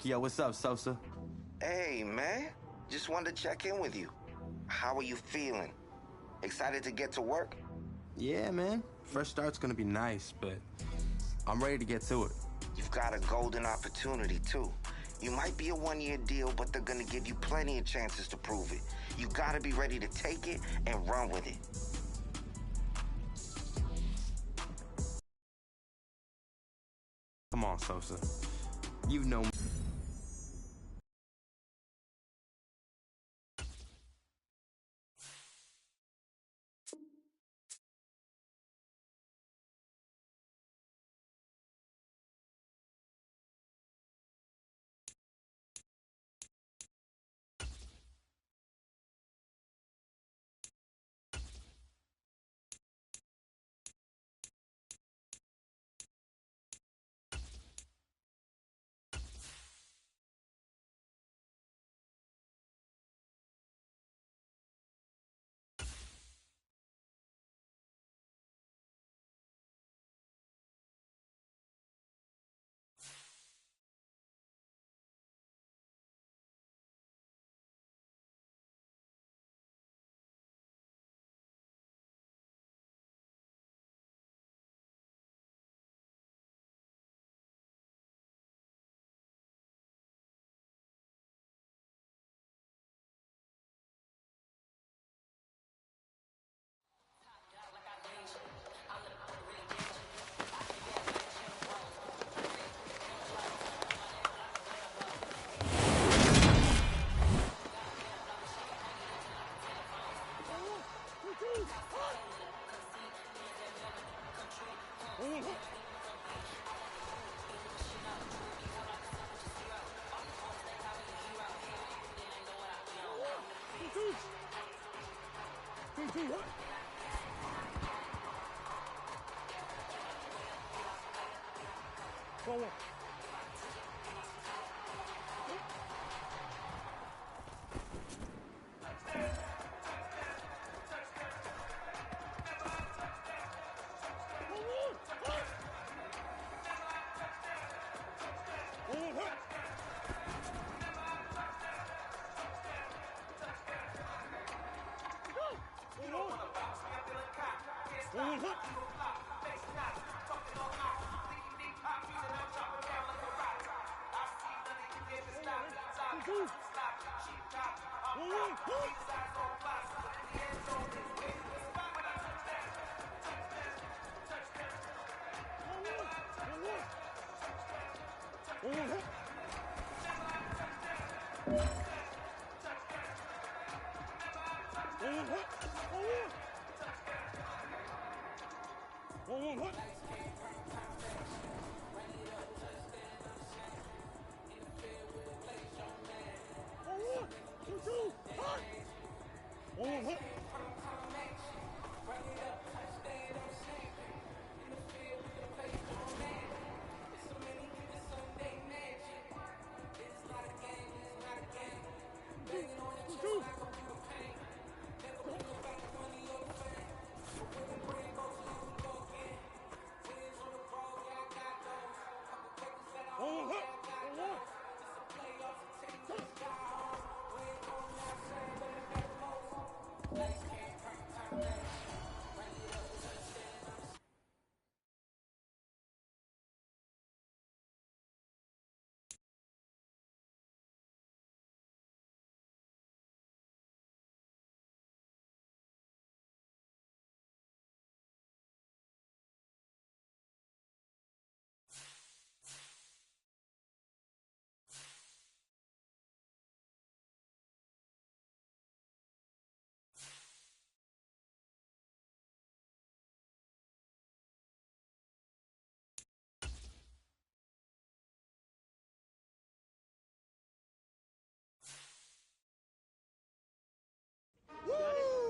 Yo, what's up, Sosa? Hey, man. Just wanted to check in with you. How are you feeling? Excited to get to work? Yeah, man. Fresh start's gonna be nice, but I'm ready to get to it. You've got a golden opportunity, too. You might be a one-year deal, but they're gonna give you plenty of chances to prove it. You gotta be ready to take it and run with it. Come on, Sosa. You know me.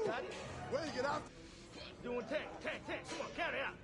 Got it? Where you get out? Doing tag. Come on, count it out.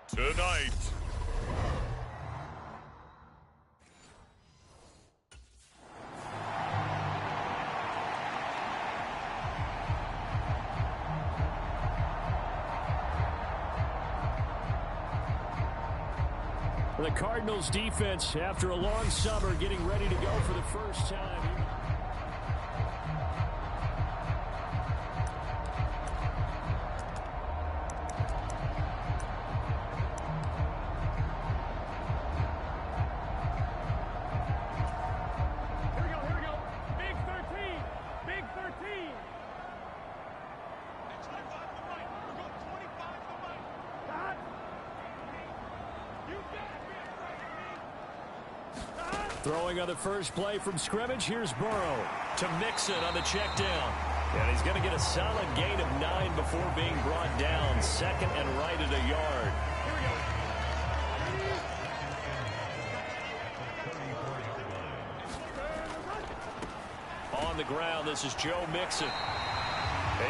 tonight. The Cardinals defense, after a long summer, getting ready to go for the first time. Here we go. Big 13. Big 13. And 25 to the right. We're going 25 to the right. Cut. You better be afraid of me. Throwing on the first play from scrimmage. Here's Burrow to Mixon on the check down. And he's going to get a solid gain of 9 before being brought down. Second and right at a yard. Here we go. On the ground, this is Joe Mixon.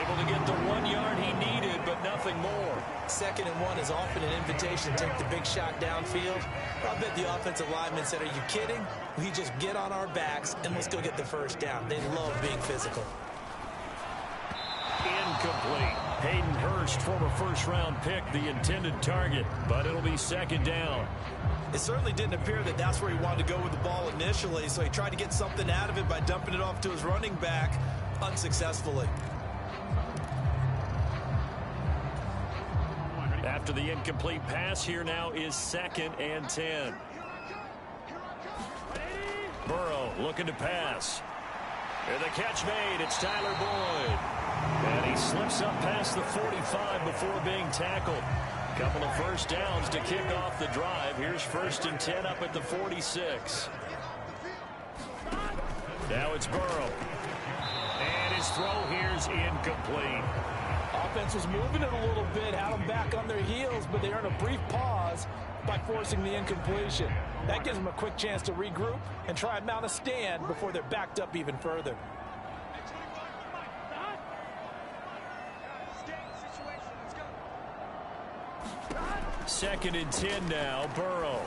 Able to get the 1 yard he needed, but nothing more. 2nd and 1 is often an invitation to take the big shot downfield. I bet the offensive lineman said, are you kidding? We just get on our backs and let's go get the first down. They love being physical. Incomplete. Hayden Hurst, former first-round pick, the intended target, but it'll be 2nd down. It certainly didn't appear that that's where he wanted to go with the ball initially, so he tried to get something out of it by dumping it off to his running back unsuccessfully. After the incomplete pass, here now is 2nd and 10. Burrow looking to pass. And the catch made. It's Tyler Boyd. And he slips up past the 45 before being tackled. Couple of first downs to kick off the drive. Here's 1st and 10 up at the 46. Now it's Burrow. And his throw here's incomplete. Offense was moving it a little bit, had them back on their heels, but they earned a brief pause by forcing the incompletion. That gives them a quick chance to regroup and try and mount a stand before they're backed up even further. 2nd and 10 now, Burrow.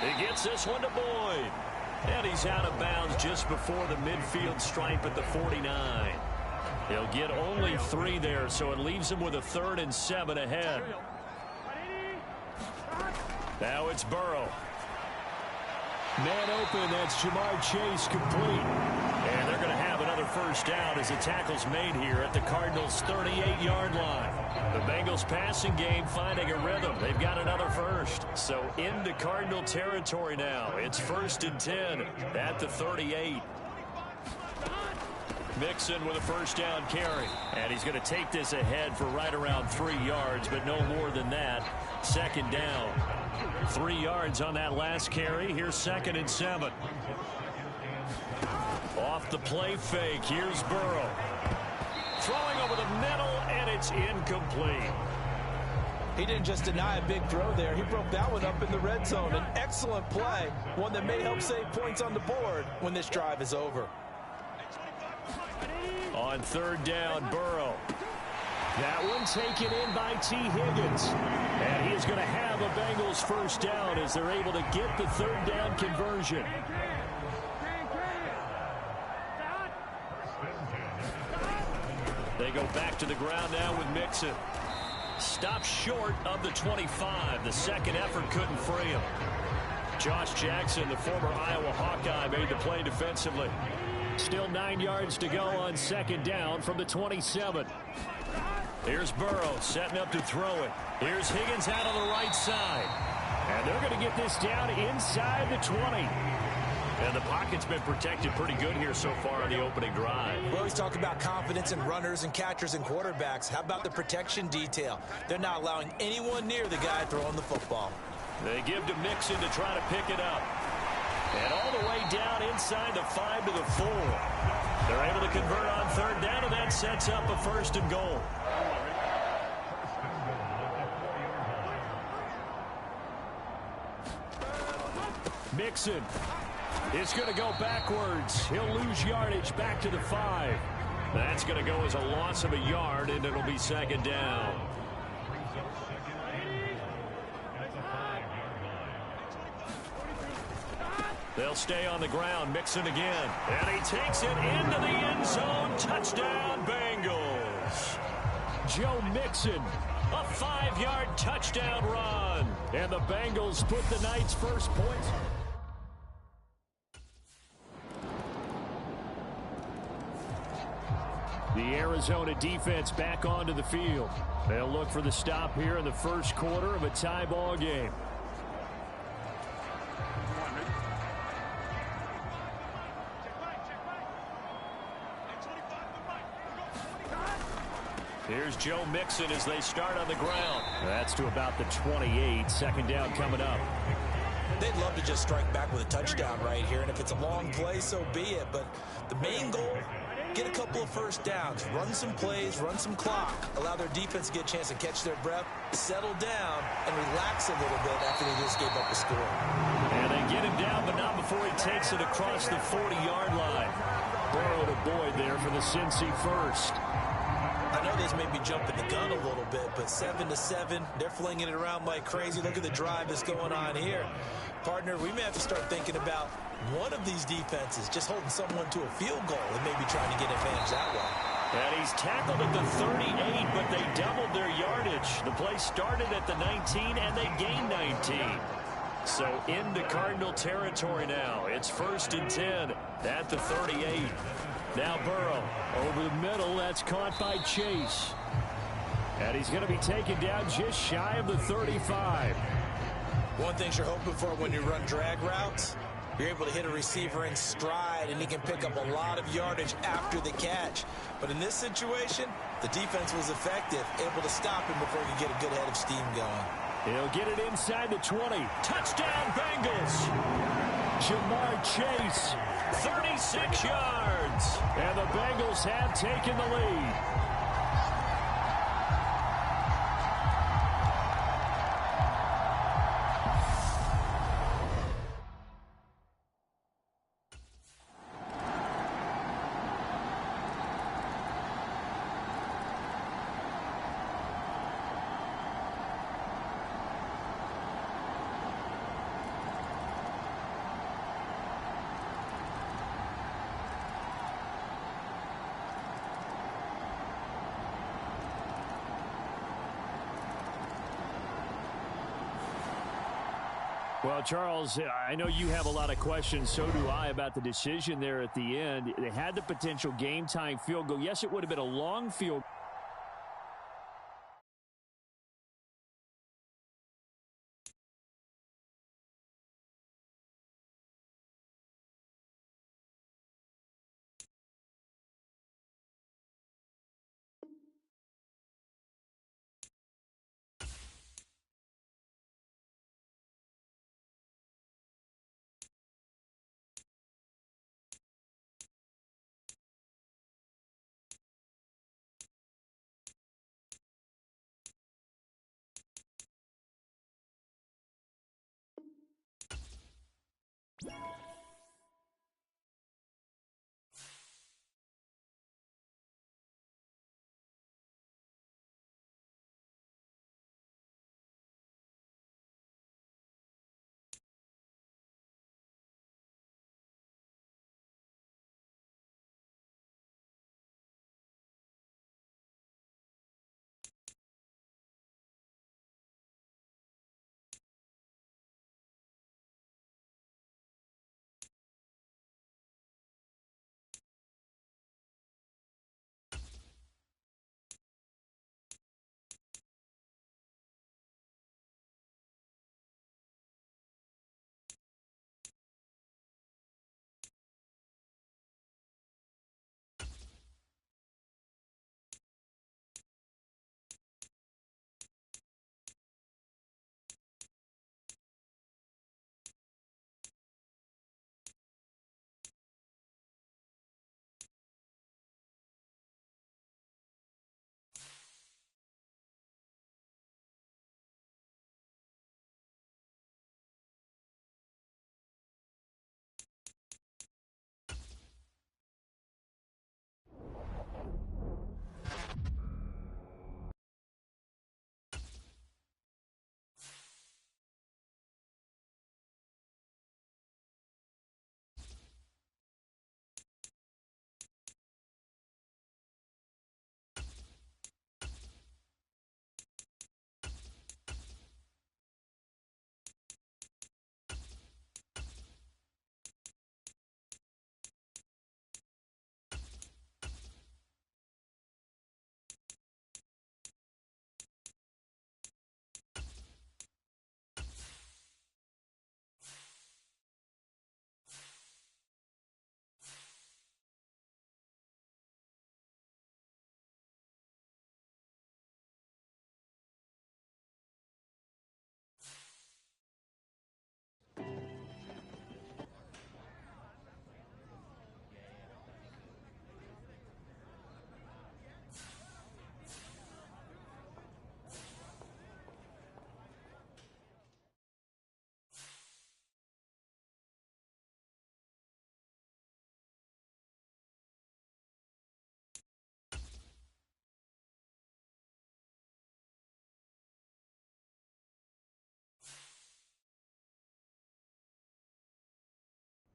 He gets this one to Boyd. And he's out of bounds just before the midfield stripe at the 49. He'll get only 3 there, so it leaves him with a 3rd and 7 ahead. Now it's Burrow. Man open, that's Jamar Chase complete. And they're going to have another first down as the tackle's made here at the Cardinals' 38-yard line. The Bengals passing game finding a rhythm. They've got another first. So into Cardinal territory now. It's 1st and 10 at the 38. Mixon with a first down carry. And he's going to take this ahead for right around 3 yards, but no more than that. 2nd down. 3 yards on that last carry. Here's 2nd and 7. Off the play fake. Here's Burrow. Throwing over the middle, and it's incomplete. He didn't just deny a big throw there. He broke that one up in the red zone. An excellent play. One that may help save points on the board when this drive is over. On 3rd down, Burrow. That one taken in by T. Higgins. And he is going to have a Bengals first down as they're able to get the 3rd down conversion. They go back to the ground now with Mixon. Stopped short of the 25. The second effort couldn't free him. Josh Jackson, the former Iowa Hawkeye, made the play defensively. Still 9 yards to go on 2nd down from the 27. Here's Burrow setting up to throw it. Here's Higgins out on the right side. And they're going to get this down inside the 20. And the pocket's been protected pretty good here so far on the opening drive. We always talk about confidence in runners and catchers and quarterbacks. How about the protection detail? They're not allowing anyone near the guy throwing the football. They give to Mixon to try to pick it up. And all the way down inside the 5 to the 4. They're able to convert on 3rd down, and that sets up a 1st and goal. Mixon is going to go backwards. He'll lose yardage back to the 5. That's going to go as a loss of a yard, and it'll be 2nd down. They'll stay on the ground. Mixon again. And he takes it into the end zone. Touchdown, Bengals. Joe Mixon, a 5-yard touchdown run. And the Bengals put the night's first points. The Arizona defense back onto the field. They'll look for the stop here in the first quarter of a tie ball game. Here's Joe Mixon as they start on the ground. That's to about the 28. Second down coming up. They'd love to just strike back with a touchdown right here, and if it's a long play, so be it. But the main goal, get a couple of first downs, run some plays, run some clock, allow their defense to get a chance to catch their breath, settle down, and relax a little bit after they just gave up the score. And they get him down, but not before he takes it across the 40-yard line. Burrow to Boyd there for the Cincy first. I know this may be jumping the gun a little bit, but 7-7, they're flinging it around like crazy. Look at the drive that's going on here. Partner, we may have to start thinking about one of these defenses just holding someone to a field goal and maybe trying to get advantage that way. And he's tackled at the 38, but they doubled their yardage. The play started at the 19, and they gained 19. So into Cardinal territory now. It's 1st and 10 at the 38. Now Burrow over the middle. That's caught by Chase. And he's going to be taken down just shy of the 35. One thing you're hoping for when you run drag routes, you're able to hit a receiver in stride, and he can pick up a lot of yardage after the catch. But in this situation, the defense was effective, able to stop him before he could get a good head of steam going. He'll get it inside the 20. Touchdown, Bengals. Jamar Chase, 36 yards. And the Bengals have taken the lead. Well, Charles, I know you have a lot of questions. So do I about the decision there at the end. They had the potential game-tying field goal. Yes, it would have been a long field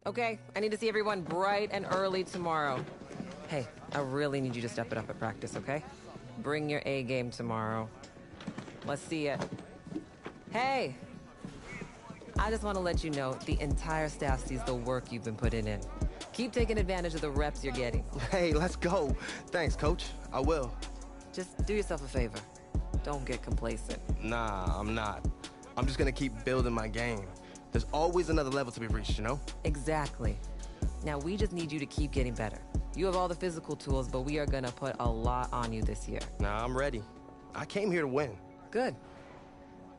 Okay, I need to see everyone bright and early tomorrow. Hey, I really need you to step it up at practice, okay? Bring your A game tomorrow. Let's see it. Hey! I just want to let you know the entire staff sees the work you've been putting in. Keep taking advantage of the reps you're getting. Hey, let's go. Thanks, Coach. I will. Just do yourself a favor. Don't get complacent. Nah, I'm not. I'm just gonna keep building my game. There's always another level to be reached, you know? Exactly. Now, we just need you to keep getting better. You have all the physical tools, but we are gonna put a lot on you this year. Nah, I'm ready. I came here to win. Good.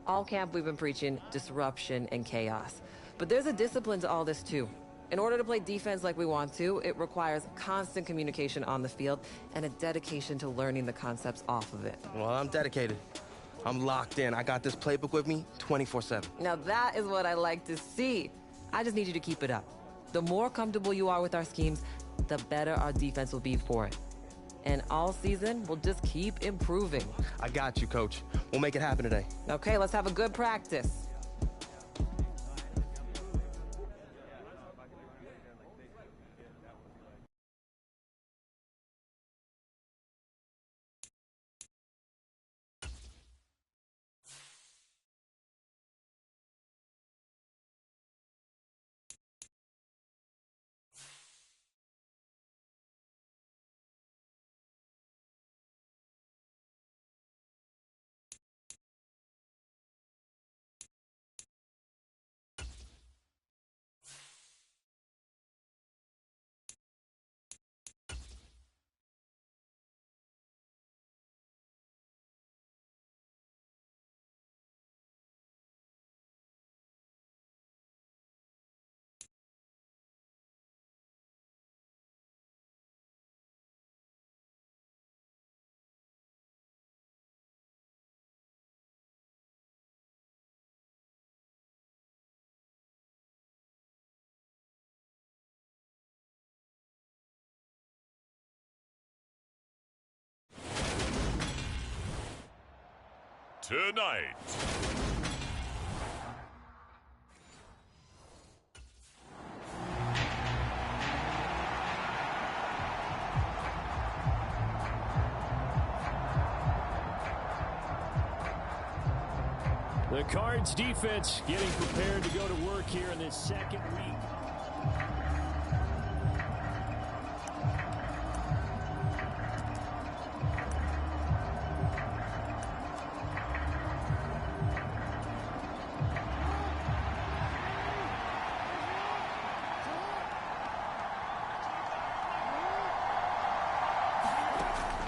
All camp we've been preaching disruption and chaos. But there's a discipline to all this too. In order to play defense like we want to, it requires constant communication on the field and a dedication to learning the concepts off of it. Well, I'm dedicated. I'm locked in. I got this playbook with me 24/7. Now that is what I like to see. I just need you to keep it up. The more comfortable you are with our schemes, the better our defense will be for it. And all season, we'll just keep improving. I got you, Coach. We'll make it happen today. Okay, let's have a good practice. Tonight. The Cards defense getting prepared to go to work here in this second week.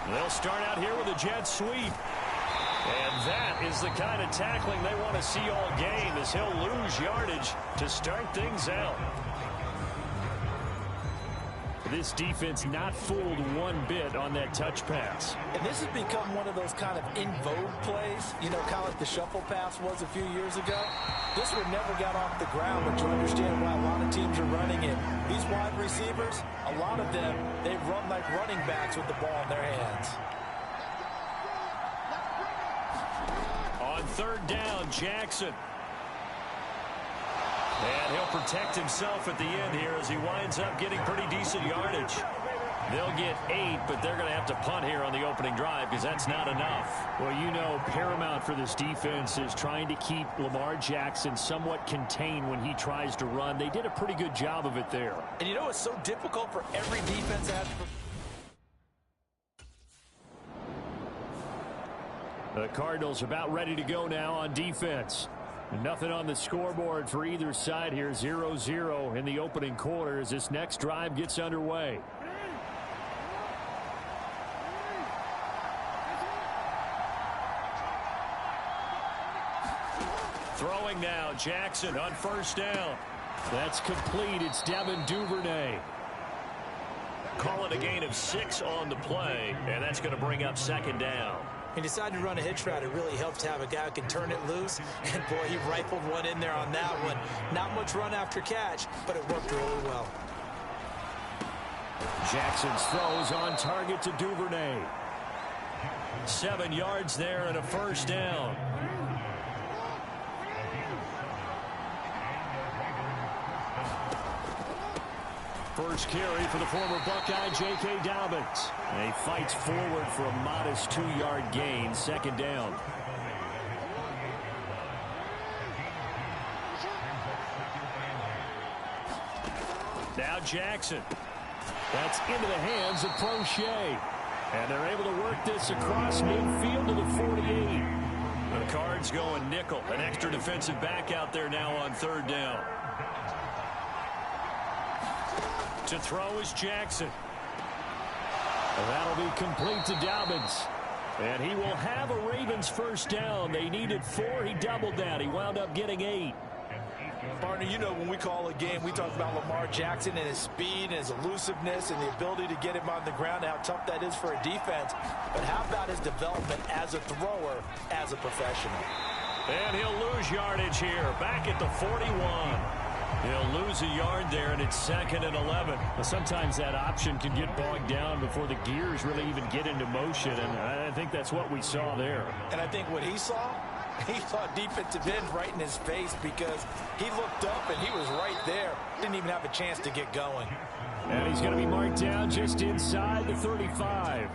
They'll start out here with a jet sweep. And that is the kind of tackling they want to see all game, as he'll lose yardage to start things out. This defense not fooled one bit on that touch pass. And this has become one of those kind of in vogue plays, you know, kind of like the shuffle pass was a few years ago. This one never got off the ground, but you understand why a lot of teams are running it. These wide receivers, a lot of them, they run like running backs with the ball in their hands. On third down, Jackson. And he'll protect himself at the end here as he winds up getting pretty decent yardage. They'll get 8, but they're going to have to punt here on the opening drive because that's not enough. Well, you know, paramount for this defense is trying to keep Lamar Jackson somewhat contained when he tries to run. They did a pretty good job of it there. And you know, it's so difficult for every defense to have to... The Cardinals about ready to go now on defense. Nothing on the scoreboard for either side here. 0-0 in the opening quarter as this next drive gets underway. Throwing now, Jackson on first down. That's complete. It's Devin Duvernay. Call it a gain of 6 on the play, and that's going to bring up second down. He decided to run a hitch route. It really helps to have a guy who can turn it loose. And, boy, he rifled one in there on that one. Not much run after catch, but it worked really well. Jackson's throws on target to Duvernay. 7 yards there and a first down. first carry for the former Buckeye, J.K. Dobbins. And he fights forward for a modest 2-yard gain, second down. Now Jackson. That's into the hands of Prochet. And they're able to work this across midfield to the 48. The Cards going nickel. An extra defensive back out there now on third down. To throw is Jackson. And that'll be complete to Dobbins. And he will have a Ravens first down. They needed 4. He doubled that. He wound up getting 8. Partner, you know when we call a game, we talk about Lamar Jackson and his speed and his elusiveness and the ability to get him on the ground and how tough that is for a defense. But how about his development as a thrower, as a professional? And he'll lose yardage here, back at the 41. He'll lose a yard there, and it's 2nd and 11. Well, sometimes that option can get bogged down before the gears really even get into motion, and I think that's what we saw there. And I think what he saw defensive end right in his face, because he looked up and he was right there. Didn't even have a chance to get going. And he's going to be marked down just inside the 35.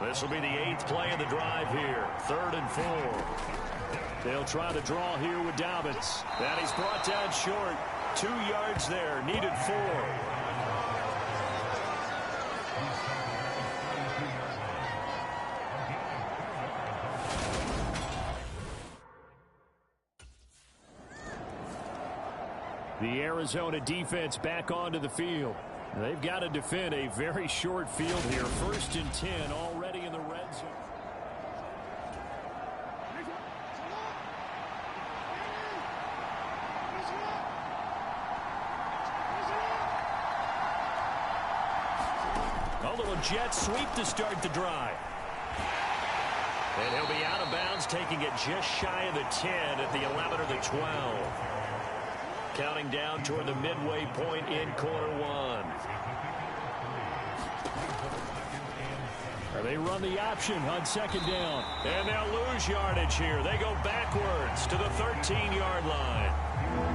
This will be the 8th play of the drive here. 3rd and 4. They'll try to draw here with Dobbins. And he's brought down short. 2 yards there. Needed 4. The Arizona defense back onto the field. They've got to defend a very short field here. 1st and 10 already in the red zone. A little jet sweep to start the drive. And he'll be out of bounds, taking it just shy of the 10 at the 11 or the 12. Counting down toward the midway point in quarter 1. They run the option on 2nd down. And they'll lose yardage here. They go backwards to the 13-yard line.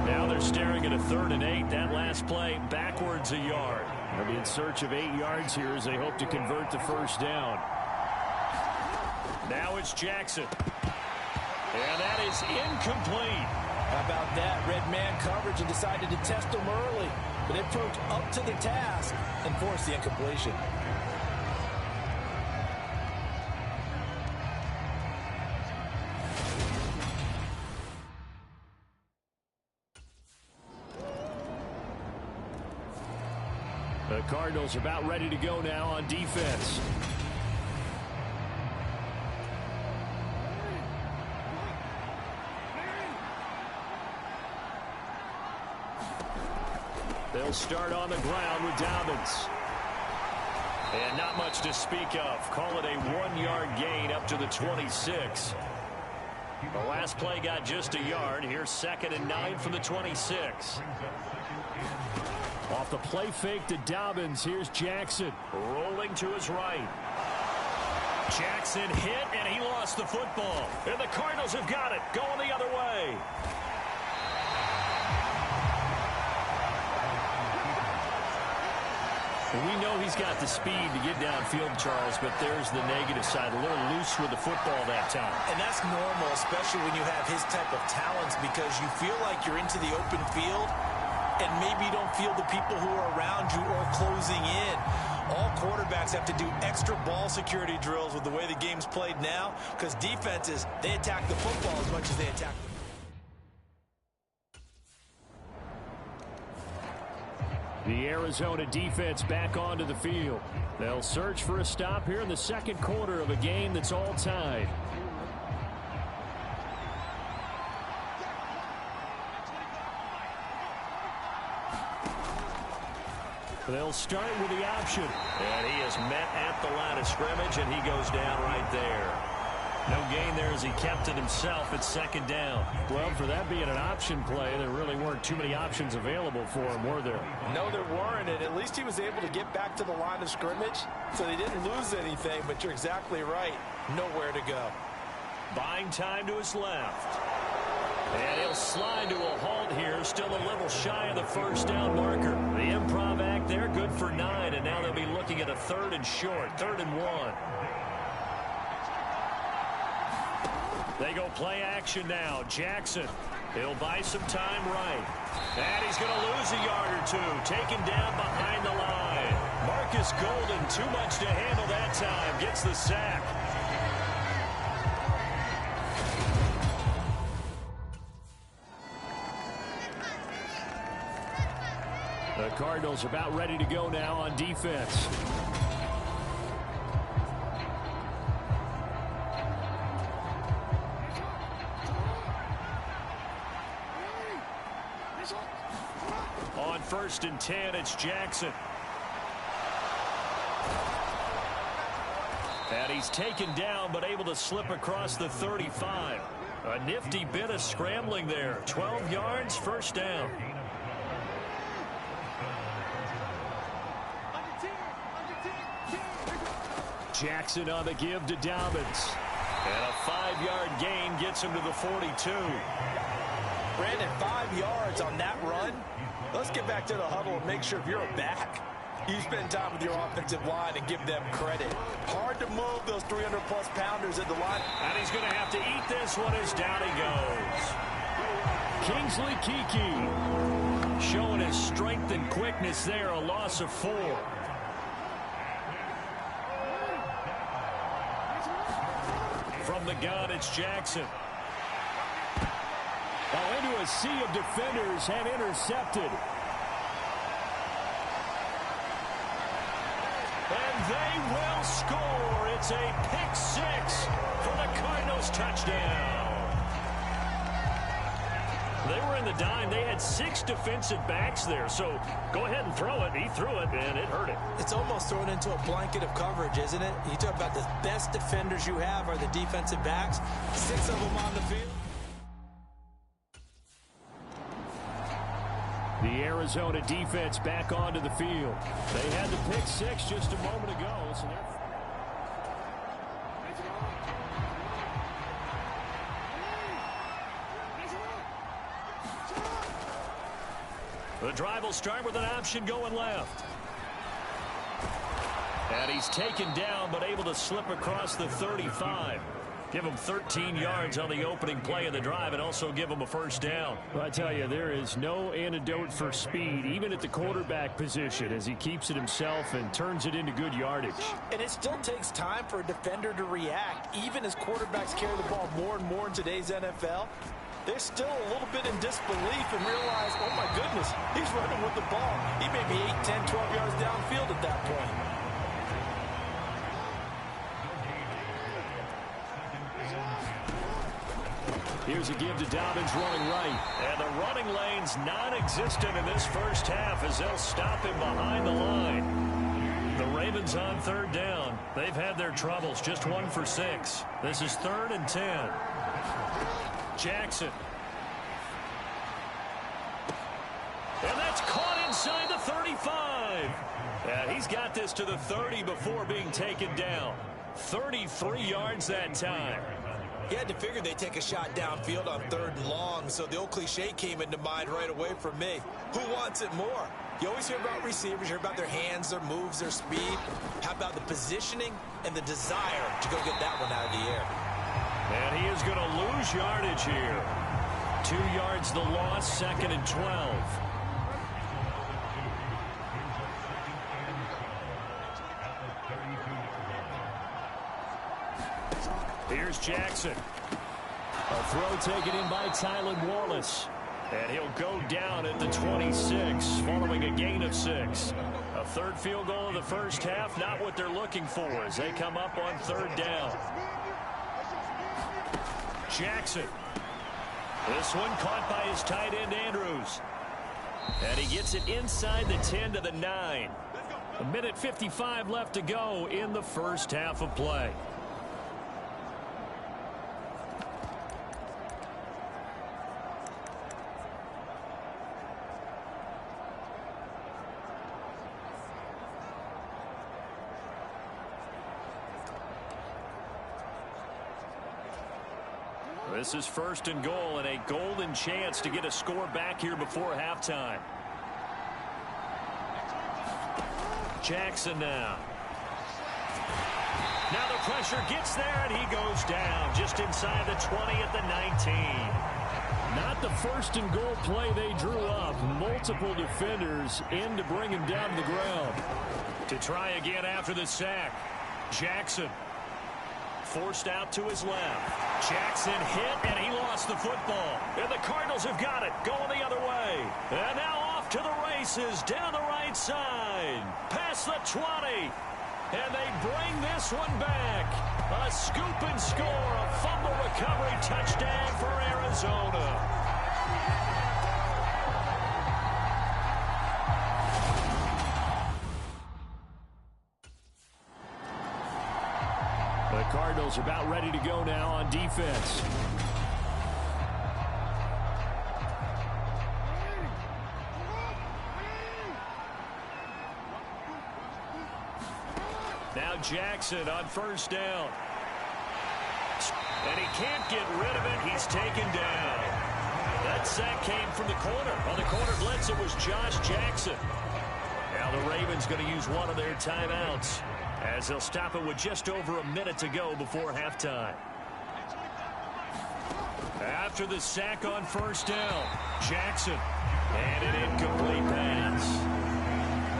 Now they're staring at a 3rd and 8. That last play backwards a yard. They'll be in search of 8 yards here as they hope to convert the first down. Now it's Jackson. And that is incomplete. How about that? Red man coverage and decided to test him early. But it proved up to the task and forced the incompletion. The Cardinals about ready to go now on defense. They'll start on the ground with Dobbins. And not much to speak of. Call it a 1-yard gain up to the 26. The last play got just a yard. Here's 2nd and 9 from the 26. Off the play fake to Dobbins, here's Jackson. Rolling to his right. Jackson hit, and he lost the football. And the Cardinals have got it, going the other way. We know he's got the speed to get downfield, Charles, but there's the negative side. A little loose with the football that time. And that's normal, especially when you have his type of talents, because you feel like you're into the open field, and maybe you don't feel the people who are around you or closing in. All quarterbacks have to do extra ball security drills with the way the game's played now, because defenses, they attack the football as much as they attack the The Arizona defense back onto the field. They'll search for a stop here in the 2nd quarter of a game that's all tied. They'll start with the option. And he is met at the line of scrimmage, and he goes down right there. No gain there as he kept it himself at 2nd down. Well, for that being an option play, there really weren't too many options available for him, were there? No, there weren't, and at least he was able to get back to the line of scrimmage, so they didn't lose anything, but you're exactly right. Nowhere to go. Buying time to his left. And he'll slide to a halt here, still a little shy of the first down marker. The improv act there, good for 9, and now they'll be looking at a 3rd and short, 3rd and 1. They go play action now. Jackson, he'll buy some time right. And he's going to lose a yard or 2, taken down behind the line. Marcus Golden, too much to handle that time, gets the sack. The Cardinals about ready to go now on defense. On 1st and 10, it's Jackson. And he's taken down, but able to slip across the 35. A nifty bit of scrambling there. 12 yards, 1st down. Jackson on the give to Dobbins. And a 5-yard gain gets him to the 42. Brandon, 5 yards on that run. Let's get back to the huddle and make sure if you're a back, you spend time with your offensive line and give them credit. Hard to move those 300-plus pounders at the line. And he's going to have to eat this one as down he goes. Kingsley Keke showing his strength and quickness there, a loss of 4. From the gun, it's Jackson. Oh, into a sea of defenders and intercepted. And they will score. It's a pick 6 for the Cardinals touchdown. They were in the dime. They had 6 defensive backs there. So go ahead and throw it. He threw it, and it hurt it. It's almost thrown into a blanket of coverage, isn't it? You talk about the best defenders you have are the defensive backs. 6 of them on the field. The Arizona defense back onto the field. They had the pick 6 just a moment ago. So the drive will start with an option going left. And he's taken down, but able to slip across the 35. Give him 13 yards on the opening play of the drive and also give him a 1st down. Well, I tell you, there is no antidote for speed, even at the quarterback position, as he keeps it himself and turns it into good yardage. And it still takes time for a defender to react. Even as quarterbacks carry the ball more and more in today's NFL, they're still a little bit in disbelief and realize, oh, my goodness, he's running with the ball. He may be 8, 10, 12 yards downfield at that point. Here's a give to Dobbins running right. And the running lane's non-existent in this first half as they'll stop him behind the line. The Ravens on 3rd down. They've had their troubles, just 1 for 6. This is 3rd and 10. Jackson. And that's caught inside the 35. Yeah, he's got this to the 30 before being taken down. 33 yards that time. You had to figure they'd take a shot downfield on 3rd and long, so the old cliche came into mind right away for me. Who wants it more? You always hear about receivers, you hear about their hands, their moves, their speed. How about the positioning and the desire to go get that one out of the air? And he is going to lose yardage here. 2 yards the loss, 2nd and 12. Here's Jackson. A throw taken in by Tylan Wallace. And he'll go down at the 26 following a gain of 6. A 3rd field goal of the first half, not what they're looking for as they come up on 3rd down. Jackson. This one caught by his tight end Andrews. And he gets it inside the 10 to the 9. 1:55 left to go in the first half of play. This is 1st and goal and a golden chance to get a score back here before halftime. Jackson now. Now the pressure gets there, and he goes down just inside the 20 at the 19. Not the 1st and goal play they drew up. Multiple defenders in to bring him down to the ground. To try again after the sack. Jackson forced out to his left. Jackson hit, and he lost the football. And the Cardinals have got it, going the other way. And now off to the races, down the right side. Past the 20. And they bring this one back. A scoop and score, a fumble recovery touchdown for Arizona. The Cardinals about ready to go now on defense. Now Jackson on 1st down. And he can't get rid of it. He's taken down. That sack came from the corner. On the corner blitz, it was Josh Jackson. Now the Ravens going to use one of their timeouts, as they'll stop it with just over a minute to go before halftime. After the sack on 1st down, Jackson. And an incomplete pass.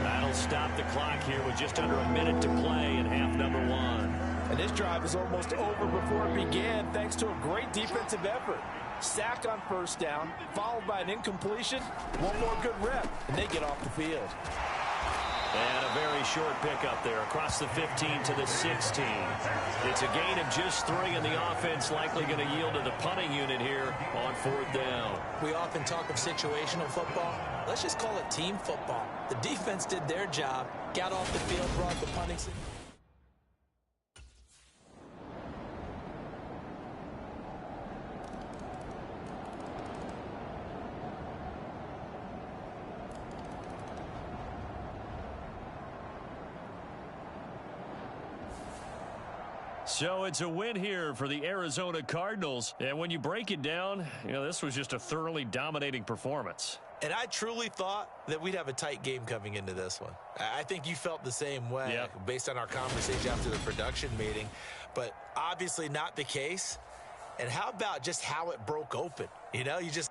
That'll stop the clock here with just under a minute to play in half number 1. And this drive is almost over before it began, thanks to a great defensive effort. Sack on 1st down, followed by an incompletion. One more good rep, and they get off the field. And a very short pickup there across the 15 to the 16. It's a gain of just 3, and the offense likely going to yield to the punting unit here on 4th down. We often talk of situational football. Let's just call it team football. The defense did their job, got off the field, brought the punting. So it's a win here for the Arizona Cardinals. And when you break it down, this was just a thoroughly dominating performance. And I truly thought that we'd have a tight game coming into this one. I think you felt the same way based on our conversation after the production meeting. But obviously not the case. And how about just how it broke open? You just